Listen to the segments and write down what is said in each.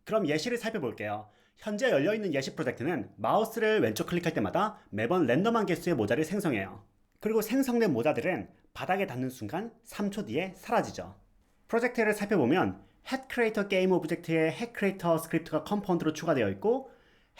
그럼 예시를 살펴볼게요. 현재 열려있는 예시 프로젝트는 마우스를 왼쪽 클릭할 때마다 매번 랜덤한 개수의 모자를 생성해요. 그리고 생성된 모자들은 바닥에 닿는 순간 3초 뒤에 사라지죠. 프로젝트를 살펴보면 headCreator 게임 오브젝트에 headCreator 스크립트가 컴포넌트로 추가되어 있고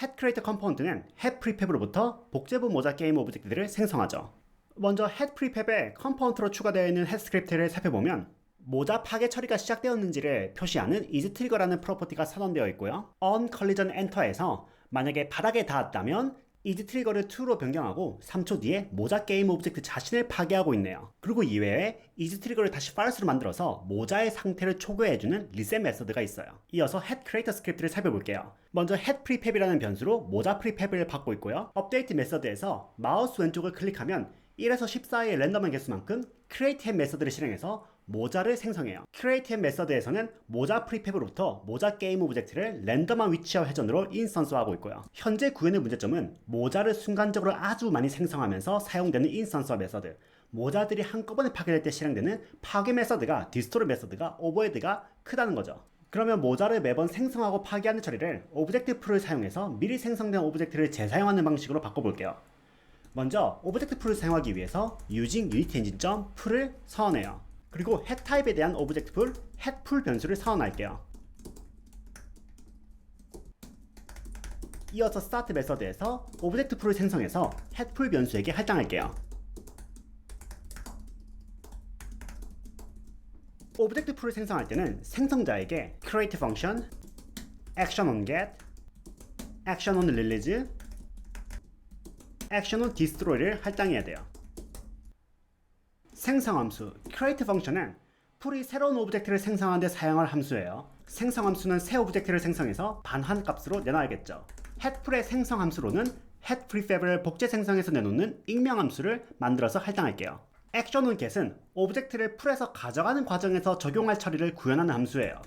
headCreator 컴포넌트는 headPrefab으로부터 복제부 모자 게임 오브젝트들을 생성하죠. 먼저 headPrefab에 컴포넌트로 추가되어 있는 head 스크립트를 살펴보면 모자 파괴 처리가 시작되었는지를 표시하는 isTrigger라는 프로퍼티가 선언되어 있고요. onCollisionEnter에서 만약에 바닥에 닿았다면 isTrigger를 true로 변경하고 3초 뒤에 모자 게임 오브젝트 자신을 파괴하고 있네요. 그리고 이외에 isTrigger를 다시 false로 만들어서 모자의 상태를 초기화해주는 reset 메서드가 있어요. 이어서 headCreator 스크립트를 살펴볼게요. 먼저 headPrefab이라는 변수로 모자 프리팹을 받고 있고요. 업데이트 메서드에서 마우스 왼쪽을 클릭하면 1에서 14의 랜덤한 개수만큼 createHead 메서드를 실행해서 모자를 생성해요. createHead 메서드에서는 모자 프리팹으로부터 모자 게임 오브젝트를 랜덤한 위치와 회전으로 인스턴스하고 있고요. 현재 구현의 문제점은 모자를 순간적으로 아주 많이 생성하면서 사용되는 인스턴스와 메서드, 모자들이 한꺼번에 파괴될 때 실행되는 파괴 메서드가 디스토르 메서드가 오버헤드가 크다는 거죠. 그러면 모자를 매번 생성하고 파괴하는 처리를 오브젝트 풀을 사용해서 미리 생성된 오브젝트를 재사용하는 방식으로 바꿔볼게요. 먼저 오브젝트 풀을 사용하기 위해서 using unity engine.풀을 선언해요. 그리고 head 타입에 대한 오브젝트 풀 head 풀 변수를 선언할게요. 이어서 start 메서드에서 오브젝트 풀을 생성해서 head 풀 변수에게 할당할게요. 오브젝트 풀을 생성할 때는 생성자에게 create function, action on get, action on release, action on destroy를 할당해야 돼요. 생성 함수 create 펑션은 풀이 새로운 오브젝트를 생성하는 데 사용할 함수예요. 생성 함수는 새 오브젝트를 생성해서 반환 값으로 내놔야겠죠. head풀의 생성 함수로는 headPrefab을 복제 생성해서 내놓는 익명 함수를 만들어서 할당할게요. action on get은 오브젝트를 풀에서 가져가는 과정에서 적용할 처리를 구현하는 함수예요.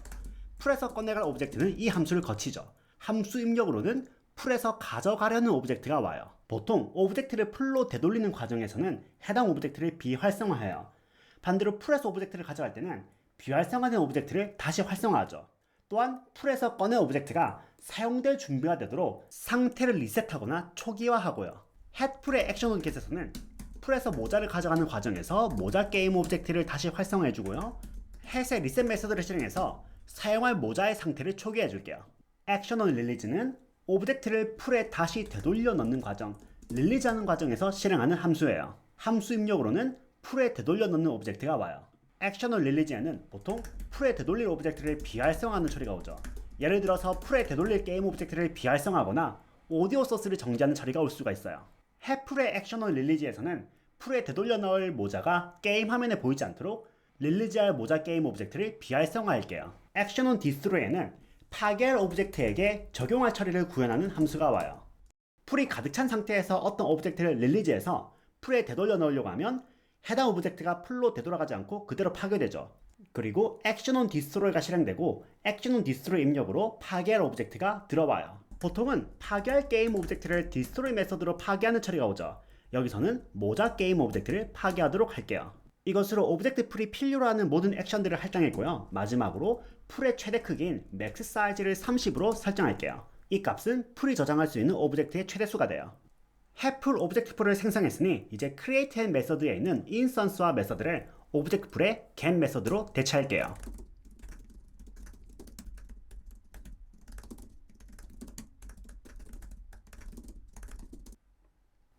풀에서 꺼내갈 오브젝트는 이 함수를 거치죠. 함수 입력으로는 풀에서 가져가려는 오브젝트가 와요. 보통 오브젝트를 풀로 되돌리는 과정에서는 해당 오브젝트를 비활성화해요. 반대로 풀에서 오브젝트를 가져갈 때는 비활성화된 오브젝트를 다시 활성화하죠. 또한 풀에서 꺼낸 오브젝트가 사용될 준비가 되도록 상태를 리셋하거나 초기화하고요. head풀의 action on get에서는 풀에서 모자를 가져가는 과정에서 모자 게임 오브젝트를 다시 활성화해주고요. head의 리셋 메서드를 실행해서 사용할 모자의 상태를 초기화해줄게요. action on release는 오브젝트를 풀에 다시 되돌려 넣는 과정, 릴리즈하는 과정에서 실행하는 함수예요. 함수 입력으로는 풀에 되돌려 넣는 오브젝트가 와요. 액션 on release에는 보통 풀에 되돌릴 오브젝트를 비활성화하는 처리가 오죠. 예를 들어서 풀에 되돌릴 게임 오브젝트를 비활성화하거나 오디오 소스를 정지하는 처리가 올 수가 있어요. 해풀의 액션 on release에서는 풀에 되돌려 넣을 모자가 게임 화면에 보이지 않도록 릴리즈할 모자 게임 오브젝트를 비활성화할게요. 액션 on destroy에는 파괴할 오브젝트에게 적용할 처리를 구현하는 함수가 와요. 풀이 가득 찬 상태에서 어떤 오브젝트를 릴리즈해서 풀에 되돌려 넣으려고 하면 해당 오브젝트가 풀로 되돌아가지 않고 그대로 파괴되죠. 그리고 action on destroy가 실행되고 action on destroy 입력으로 파괴할 오브젝트가 들어와요. 보통은 파괴할 게임 오브젝트를 destroy 메서드로 파괴하는 처리가 오죠. 여기서는 모자 게임 오브젝트를 파괴하도록 할게요. 이것으로 오브젝트 풀이 필요로 하는 모든 액션들을 할당했고요. 마지막으로 풀의 최대 크기인 맥스 사이즈를 30으로 설정할게요. 이 값은 풀이 저장할 수 있는 오브젝트의 최대수가 돼요. 해풀 오브젝트 풀을 생성했으니 이제 createHead 메서드에 있는 인스턴스와 메서드를 오브젝트 풀의 get 메서드로 대체할게요.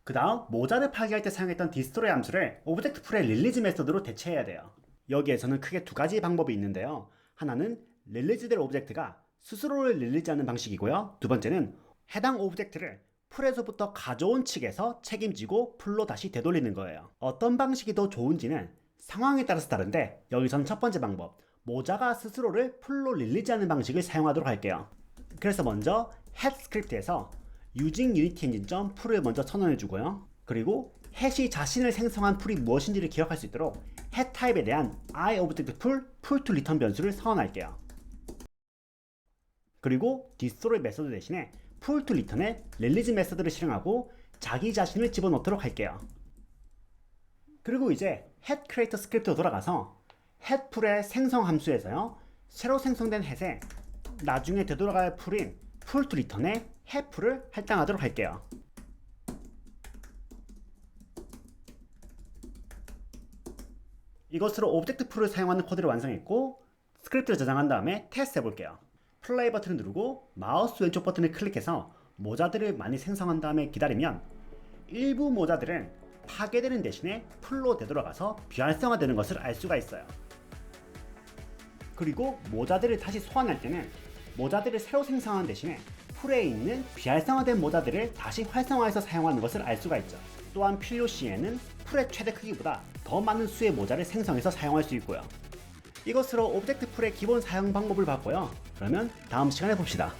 그 다음 모자를 파괴할 때 사용했던 디스토로의 함수를 오브젝트 풀의 릴리즈 메서드로 대체해야 돼요. 여기에서는 크게 두 가지 방법이 있는데요. 하나는 릴리즈될 오브젝트가 스스로를 릴리즈하는 방식이고요. 두 번째는 해당 오브젝트를 풀에서부터 가져온 측에서 책임지고 풀로 다시 되돌리는 거예요. 어떤 방식이 더 좋은지는 상황에 따라서 다른데 여기서는 첫 번째 방법, 모자가 스스로를 풀로 릴리즈하는 방식을 사용하도록 할게요. 그래서 먼저 head 스크립트에서 using unity engine.풀을 먼저 선언해주고요. 그리고 햇이 자신을 생성한 풀이 무엇인지를 기억할 수 있도록 head 타입에 대한 I 오브젝트 풀 to return 변수를 선언할게요. 그리고 destroy 메서드 대신에 풀 to return에 release 메서드를 실행하고 자기 자신을 집어넣도록 할게요. 그리고 이제 head creator 스크립트로 돌아가서 head 풀의 생성 함수에서요, 새로 생성된 head에 나중에 되돌아갈 풀인 풀ToReturn에 해프를 할당하도록 할게요. 이것으로 오브젝트 풀을 사용하는 코드를 완성했고 스크립트를 저장한 다음에 테스트 해볼게요. 플레이 버튼을 누르고 마우스 왼쪽 버튼을 클릭해서 모자들을 많이 생성한 다음에 기다리면 일부 모자들은 파괴되는 대신에 풀로 되돌아가서 비활성화되는 것을 알 수가 있어요. 그리고 모자들을 다시 소환할 때는 모자들을 새로 생성하는 대신에 풀에 있는 비활성화된 모자들을 다시 활성화해서 사용하는 것을 알 수가 있죠. 또한 필요 시에는 풀의 최대 크기보다 더 많은 수의 모자를 생성해서 사용할 수 있고요. 이것으로 오브젝트 풀의 기본 사용 방법을 봤고요. 그러면 다음 시간에 봅시다.